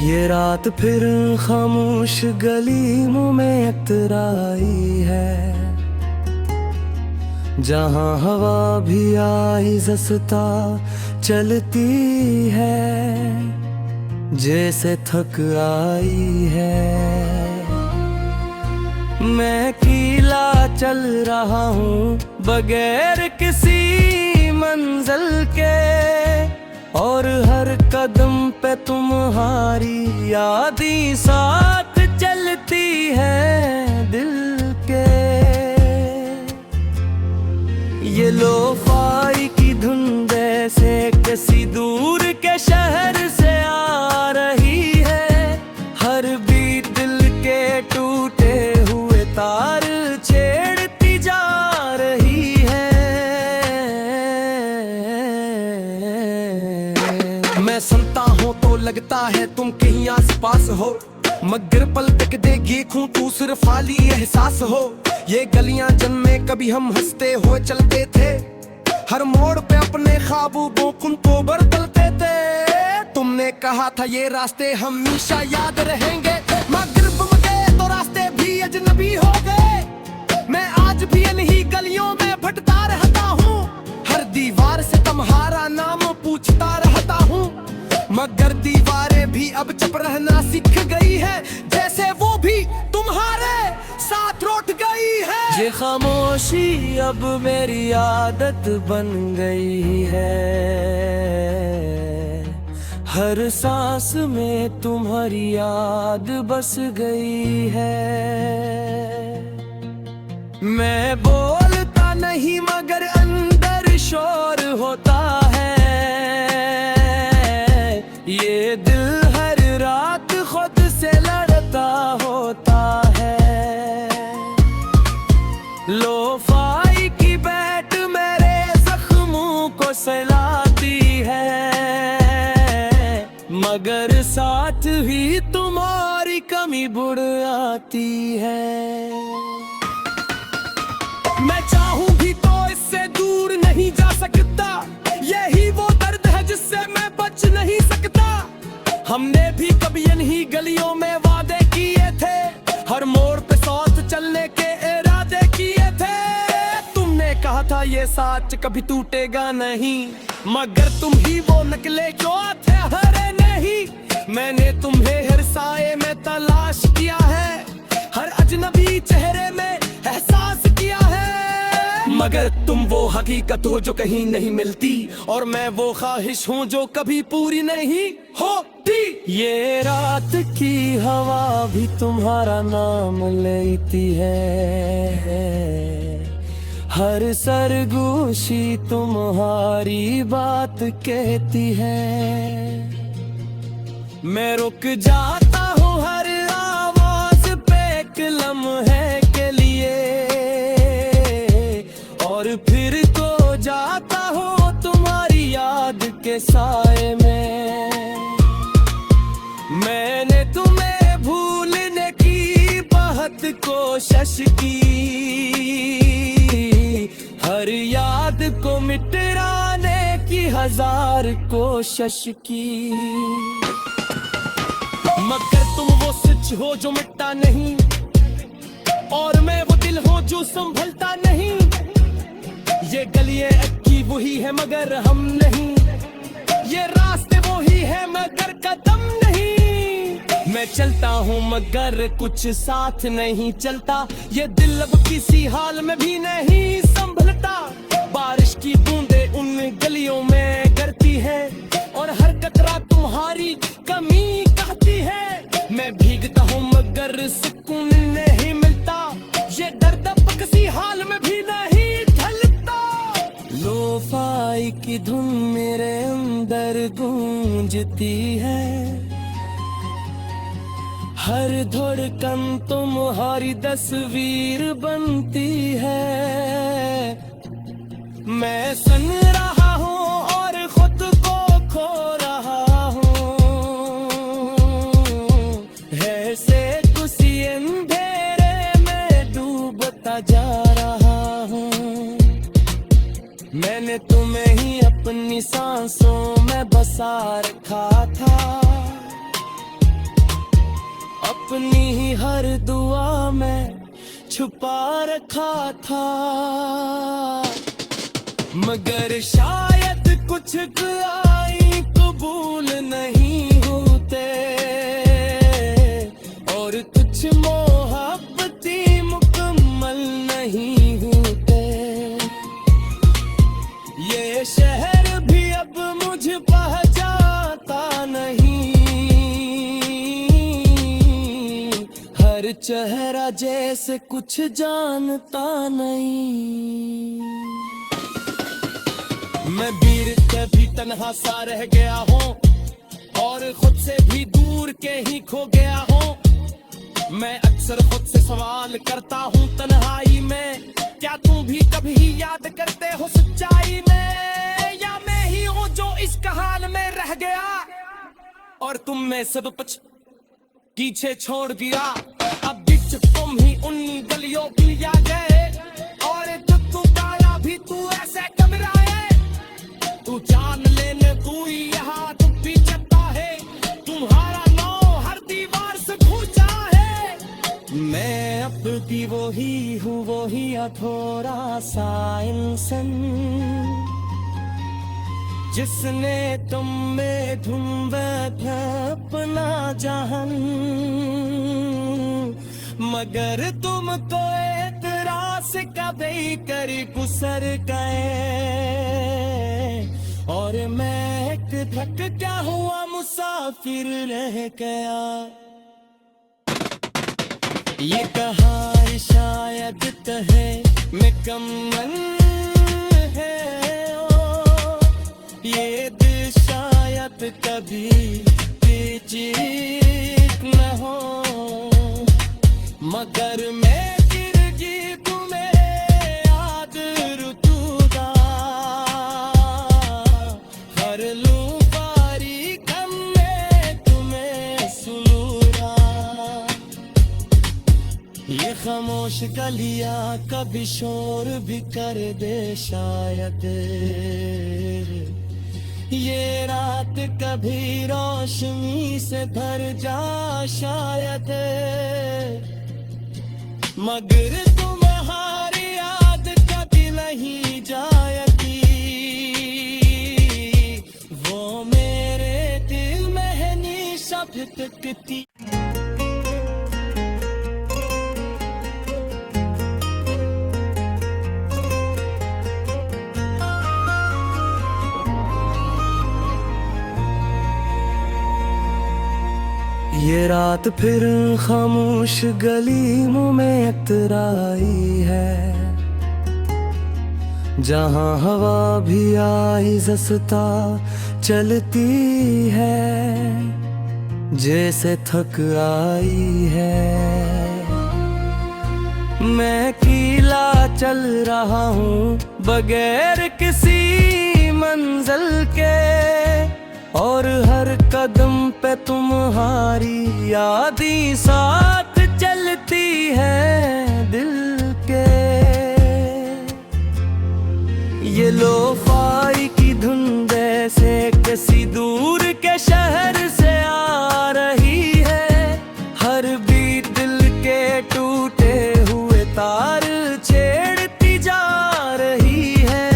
ये रात फिर खामोश गलियों में अतराई है, जहाँ हवा भी आहिस्ता चलती है, जैसे थक आई है। मैं अकेला चल रहा हूँ बगैर किसी मंजिल के, और हर कदम पे तुम्हारी याद ही साथ चलती है दिल के। ये लोफाई की धुन जैसे किसी दूर के शहर से आ रही है, हर बीट दिल के टूटे हुए तार छेड़ती जा रही है। मैं सुनता हूँ तो लगता है तुम कहीं आस पास हो, मगर पलक देगी खूं तू सिर्फ खाली एहसास हो। ये गलियां जिनमें कभी हम हंसते हुए चलते थे, हर मोड़ पे अपने ख्वाबों को बदलते थे। तुमने कहा था ये रास्ते हमेशा याद रहेंगे, मगर गुम गए तो रास्ते भी अजनबी हो गए। मैं आज भी इन्हीं गलियों में भटकता रहता हूँ, हर दीवार से तुम्हारा नाम पूछता रहता हूँ, मगर दीवारें भी अब चुप रहना सीख गई है, जैसे वो भी तुम्हारे साथ लौट गई है। ये खामोशी अब मेरी आदत बन गई है, हर सांस में तुम्हारी याद बस गई है। मैं बोलता नहीं मगर अंदर शोर होता है, ये दिल हर रात खुद से लड़ता होता है। लोफाई की बैट मेरे जख्मों को सहलाती है, मगर साथ ही तुम्हारी कमी बुढ़ आती है। मैं चाहूं भी तो इससे दूर नहीं जा सकता, यही वो दर्द है जिससे मैं बच नहीं सकता। हमने भी कभी इन्हीं गलियों में वादे किए थे, हर मोड़ पे साथ चलने के इरादे किए थे। तुमने कहा था ये साथ कभी टूटेगा नहीं, मगर तुम ही वो निकले जो थे हरे नहीं। मैंने तुम्हें हर साए में तलाश किया है, हर अजनबी चेहरे में एहसास किया है, मगर तुम वो हकीकत हो जो कहीं नहीं मिलती, और मैं वो ख्वाहिश हूँ जो कभी पूरी नहीं होती। ये रात की हवा भी तुम्हारा नाम लेती है, हर सरगोशी तुम्हारी बात कहती है। मैं रुक जाता हूँ हर आवाज पे एक लम्हे के लिए, और फिर तो जाता हूँ तुम्हारी याद के साए में। मैंने तुम्हें भूलने की बहुत कोशिश की, हर याद को मिटाने की हजार कोशिश की, मगर तुम वो सच हो जो मिटता नहीं, और मैं वो दिल हूँ जो संभलता नहीं। ये गलियां अक्की वही है मगर हम नहीं, ये रास्ते वही है मगर कदम नहीं। मैं चलता हूँ मगर कुछ साथ नहीं चलता, ये दिल अब किसी हाल में भी नहीं संभलता। बारिश की बूंदें उन गलियों में गिरती है, और हर कतरा तुम्हारी कमी कहती है। मैं भीगता हूँ मगर सुकून नहीं मिलता, ये दर्द अब किसी हाल में भी नहीं ढलता। लोफाई की धुन मेरे अंदर गूंजती है, हर धड़कन तुम्हारी तस्वीर बनती है। मैं सुन रहा हूँ और खुद को खो रहा हूँ, ऐसे किसी अंधेरे में डूबता जा रहा हूँ। मैंने तुम्हें ही अपनी सांसों में बसा रखा था, अपनी ही हर दुआ में छुपा रखा था, मगर शायद कुछ दुआएं कबूल नहीं होते और कुछ मोहब्बतें मुकम्मल नहीं होते। ये शहर भी अब मुझे पहचानता नहीं, हर चेहरा जैसे कुछ जानता नहीं। मैं वीर के भी तन्हा सा रह गया हूँ और खुद से भी दूर के ही खो गया हूँ। मैं अक्सर खुद से सवाल करता हूँ तन्हाई में, क्या तुम भी कभी याद करते हो सच्चाई में, या मैं ही हूँ जो इस हाल में रह गया और तुम में सब कुछ पीछे छोड़ दिया। अब बिच तुम ही उन गलियों पिया गए और तू तारा भी तू ऐसे कमराए, तू जान लेने तू यहाँ तुम भी चलता है, तुम्हारा नाम हर दीवार से पूछा है। मैं अब भी वही हूँ, वही थोड़ा सा इंसान जिसने तुम में ढूंढ था अपना जहान, मगर तुमको एतराज कभी कर गुजर गए और मैं एक थक क्या हुआ मुसाफिर रह गया। ये कहा शायद कहे मैं कमन है, ये दिल शायद कभी जीत न हो, मगर मैं गिरगी तुम्हें याद रुतूगा, हर लूं पारी कम में तुम्हें सुलूगा। ये खामोश गलियां कभी शोर भी कर दे शायद, ये रात कभी रोशनी से भर जा शायद, मगर तुम्हारी याद कभी नहीं जाएगी, वो मेरे दिल में है निशा भटकती। ये रात फिर खामोश गलियों में अतराई है, जहां हवा भी आहिस्ता चलती है, जैसे थक आई है। मैं अकेला चल रहा हूँ बगैर किसी मंजिल के, और हर कदम पे तुम्हारी याद ही साथ चलती है दिल के। ये लोफाई की धुन जैसे किसी दूर के शहर से आ रही है, हर बीट दिल के टूटे हुए तार छेड़ती जा रही है।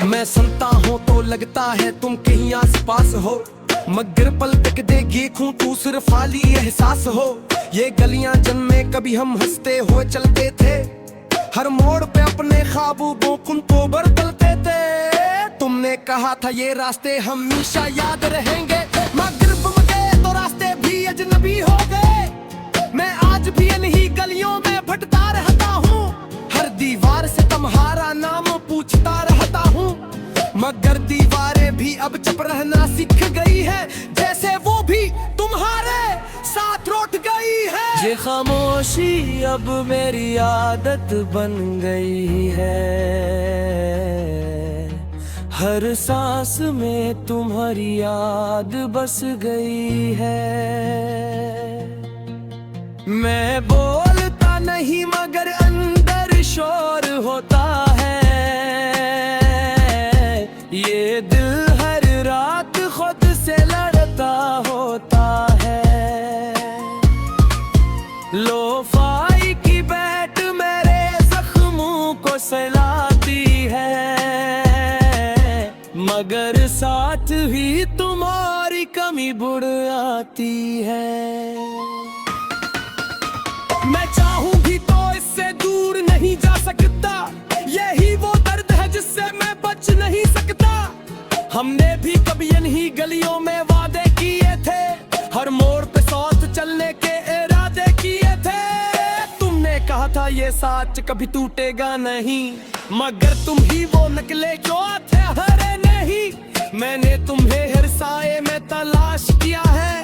मैं सुनता हूँ तो लगता है तुम कहीं आस पास हो, मगर पलक देगी खूं तू सिर्फ खाली एहसास हो। ये गलियां जिनमें कभी हम हंसते हुए चलते थे, हर मोड़ पे अपने ख्वाबों को बदलते थे। तुमने कहा था ये रास्ते हमेशा याद रहेंगे, मगर तुम गए तो रास्ते भी अजनबी हो गए। मैं आज भी इन्हीं गलियों में भटकता रहता हूँ, हर दीवार से तुम्हारा नाम पूछता रहता हूँ, मगर दीवारें भी अब चुप रहना सीख गई है, जैसे वो भी तुम्हारे साथ लौट गई है। ये खामोशी अब मेरी आदत बन गई है, हर सांस में तुम्हारी याद बस गई है। मैं बोलता नहीं मगर अंदर शोर होता है, ये दिल हर रात खुद से लड़ होता है। लोफाई की बैट मेरे जख्मों को सहलाती है, मगर साथ ही तुम्हारी कमी बुढ़ आती है। मैं चाहूं भी तो इससे दूर नहीं जा सकता, यही वो दर्द है जिससे मैं बच नहीं सकता। हमने भी कभी इन्हीं गलियों में वादे किए थे, हर मोड़ पे साथ चलने के इरादे किए थे। तुमने कहा था ये साथ कभी टूटेगा नहीं, मगर तुम ही वो निकले जो थे हरे नहीं। मैंने तुम्हें हर साए में तलाश किया है,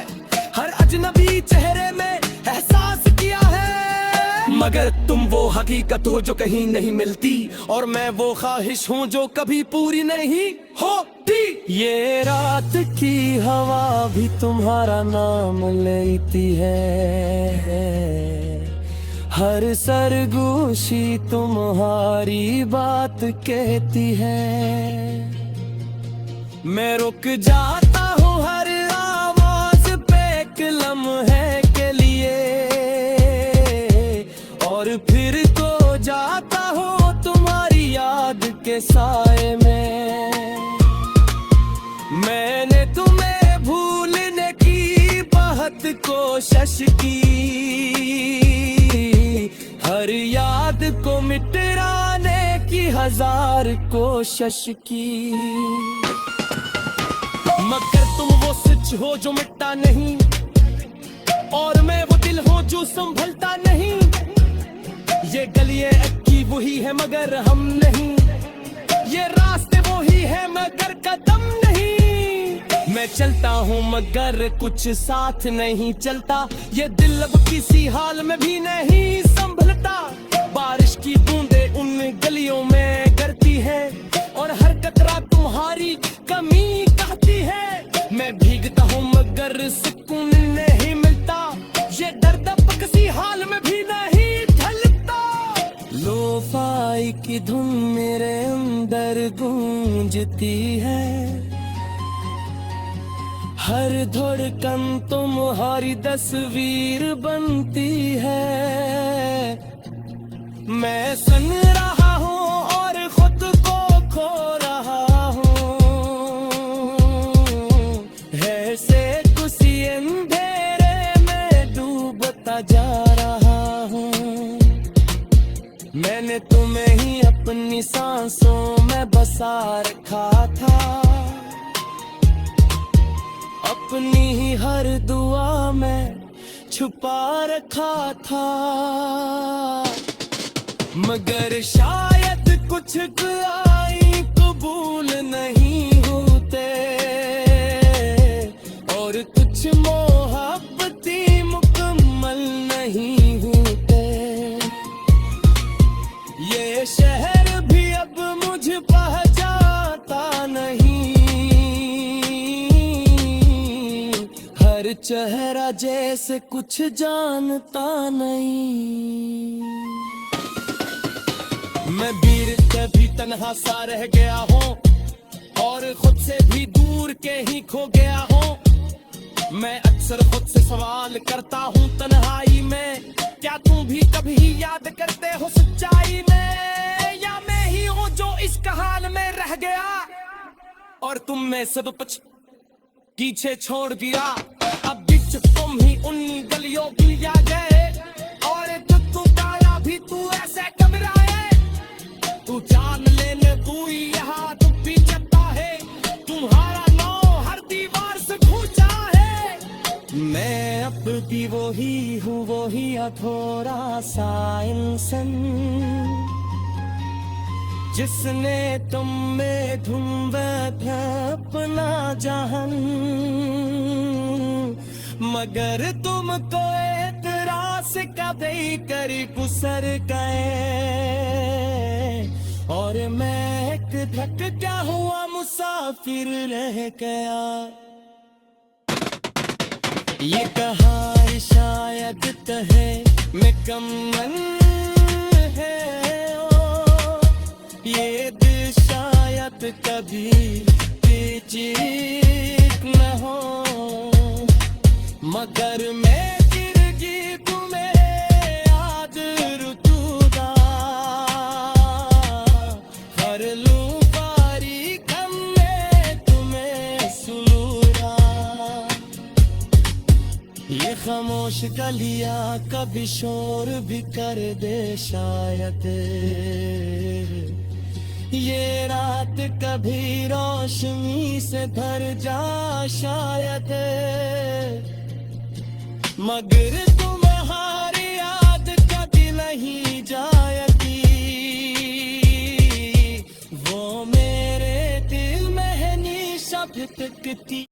हर अजनबी चेहरे में एहसास किया है, मगर तुम वो हकीकत हो जो कहीं नहीं मिलती, और मैं वो ख्वाहिश हूँ जो कभी पूरी नहीं होती। ये रात की हवा भी तुम्हारा नाम लेती है, हर सरगोशी तुम्हारी बात कहती है। मैं रुक जाता हूँ हर आवाज पे एक लम्हे के लिए, और फिर तो जाता हूँ तुम्हारी याद के साए में। मैंने तुम्हें भूलने की बहुत कोशिश की, हर याद को मिटाने की 1000 कोशिश की, मगर तुम वो सच हो जो मिटता नहीं, और मैं वो दिल हूँ जो संभलता नहीं। ये गलियां अक्की वही है मगर हम नहीं, ये रास्ते वही है मगर कदम नहीं। मैं चलता हूँ मगर कुछ साथ नहीं चलता, ये दिल अब किसी हाल में भी नहीं संभलता। बारिश की बूंदें उन गलियों में गिरती है, और हर कतरा तुम्हारी कमी कहती है। मैं भीगता हूँ मगर सुकून नहीं मिलता, ये दर्द अब किसी हाल में भी नहीं ढलता। लोफाई की धुन मेरे अंदर गूंजती है, हर धड़कन तुम्हारी तस्वीर बनती है। मैं सुन रहा हूँ और खुद को खो रहा हूँ, ऐसे किसी अंधेरे में डूबता जा रहा हूँ। मैंने तुम्हें ही अपनी सांसों में बसा रखा था, अपनी ही हर दुआ में छुपा रखा था, मगर शायद कुछ दुआएं कबूल नहीं होते, और कुछ मोहब्बतें मुकम्मल नहीं होते। ये शहर भी अब मुझे पहचानता नहीं, हर चेहरा जैसे कुछ जानता नहीं। मैं भीड़ से भी तन्हा सा रह गया हूँ, और खुद से भी दूर के ही खो गया हूँ। मैं अक्सर खुद से सवाल करता हूँ तन्हाई में, क्या तुम भी कभी याद करते हो सच्चाई में, या मैं ही हूँ जो इस हाल में रह गया, और तुम में सब कुछ पीछे छोड़ दिया। अब बिच तुम ही उन गलियों गिलिया गए, और तू तारा भी तू ऐसे घबराए। तू जान लेने तू यहाँ तू भी चलता है, तुम्हारा नाम हर दीवार से पूछा है। मैं अब भी वही हूँ, वही थोड़ा सा इंसान, जिसने तुम में ढूंढा था अपना जहान, मगर तुमको एतराज कभी करी गुजर गए, और मैं एक धक क्या हुआ मुसाफिर रह गया। ये कहा शायद कहे मैं कमन है, ओ ये दिल शायद कभी चीख न हो, मगर मैं चिरगी तुम्हें याद रुतूदा कर लूं पारी कम में तुम्हें सुलूरा ये खामोश गलियां कभी शोर भी कर दे शायद ये रात कभी रोशनी से भर जा शायद मगर तुम्हारी याद कभी नहीं जाएगी वो मेरे दिल में है निशा भटकती